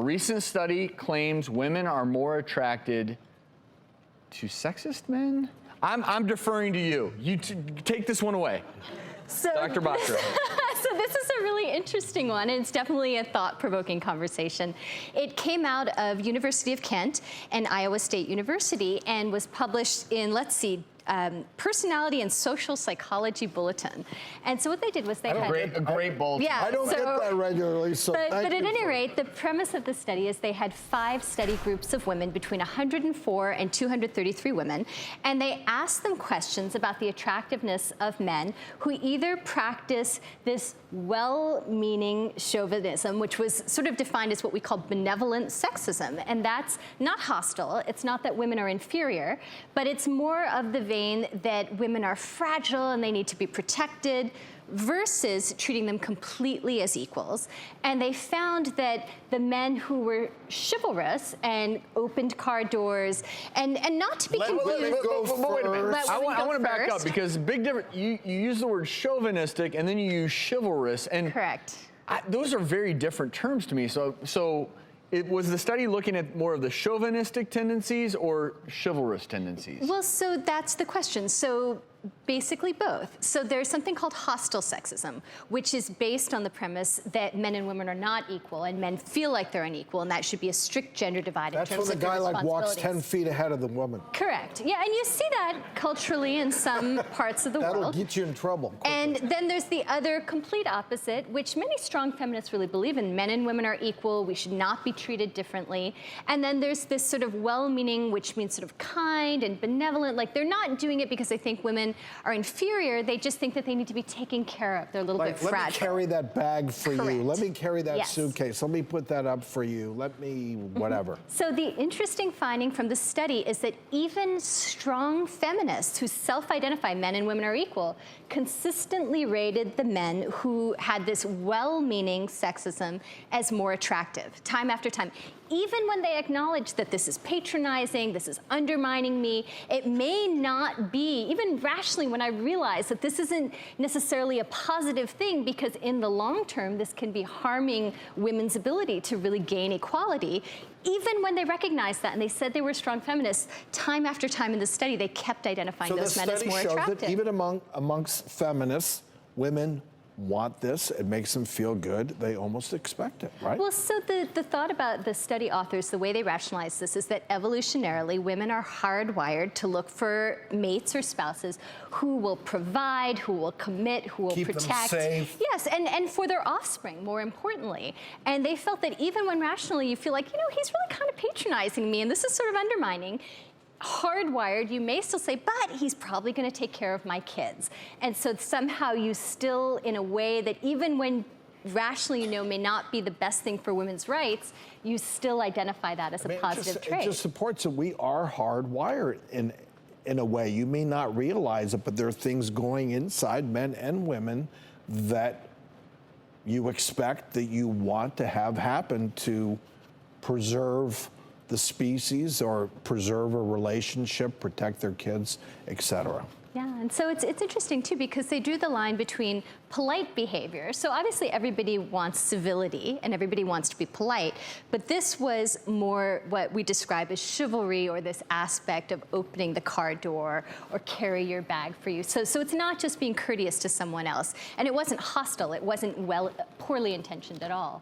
recent study claims women are more attracted to sexist men. I'm deferring to you. You take this one away. So, Dr. Batra. So this is a really interesting one, and it's definitely a thought-provoking conversation. It came out of University of Kent and Iowa State University and was published in, let's see, Personality and Social Psychology Bulletin. And so what they did was they had a great bulletin. Yeah, I don't get that regularly, so but at any rate, the premise of the study is they had 5 study groups of women, between 104 and 233 women, and they asked them questions about the attractiveness of men who either practice this well-meaning chauvinism, which was sort of defined as what we call benevolent sexism, and that's not hostile. It's not that women are inferior, but it's more of the vein that women are fragile and they need to be protected, versus treating them completely as equals. And they found that the men who were chivalrous and opened car doors, and not to be confused. Wait a minute. I want to back up, because big difference. You use the word chauvinistic and then you use chivalrous, and correct. Those are very different terms to me. So was the study looking at more of the chauvinistic tendencies or chivalrous tendencies? Well, so that's the question. So basically both. So there's something called hostile sexism, which is based on the premise that men and women are not equal, and men feel like they're unequal, and that should be a strict gender divide in terms of That's when the guy like walks 10 feet ahead of the woman. Correct. Yeah, and you see that culturally in some parts of the world. That'll get you in trouble quickly. And then there's the other complete opposite, which many strong feminists really believe in. Men and women are equal. We should not be treated differently. And then there's this sort of well-meaning, which means sort of kind and benevolent. Like, they're not doing it because they think women are inferior. They just think that they need to be taken care of. They're a little bit fragile. Let me carry that bag for Correct. you. Let me carry that suitcase. Let me put that up for you. Let me whatever. So the interesting finding from the study is that even strong feminists who self-identify men and women are equal consistently rated the men who had this well-meaning sexism as more attractive, time after time. Even when they acknowledge that this is patronizing, this is undermining me, it may not be, even rationally when I realize that this isn't necessarily a positive thing, because in the long term, this can be harming women's ability to really gain equality. Even when they recognized that and they said they were strong feminists, time after time in the study, they kept identifying those men as more attractive. So the study shows that even amongst feminists, women want this. It makes them feel good. They almost expect it, right? Well, so the thought about the study authors, the way they rationalize this is that evolutionarily, women are hardwired to look for mates or spouses who will provide, who will commit, who will protect. Keep them safe. Yes, and for their offspring, more importantly. And they felt that even when rationally you feel like, you know, he's really kind of patronizing me and this is sort of undermining, hardwired, you may still say, but he's probably going to take care of my kids. And so somehow you still, in a way that even when rationally you know may not be the best thing for women's rights, you still identify that as a positive trait. It just supports that we are hardwired in a way. You may not realize it, but there are things going inside men and women that you expect, that you want to have happen to preserve the species or preserve a relationship, protect their kids, etc. Yeah, and so it's interesting too, because they drew the line between polite behavior. So obviously everybody wants civility and everybody wants to be polite, but this was more what we describe as chivalry, or this aspect of opening the car door or carry your bag for you. So it's not just being courteous to someone else, and it wasn't hostile. It wasn't poorly intentioned at all.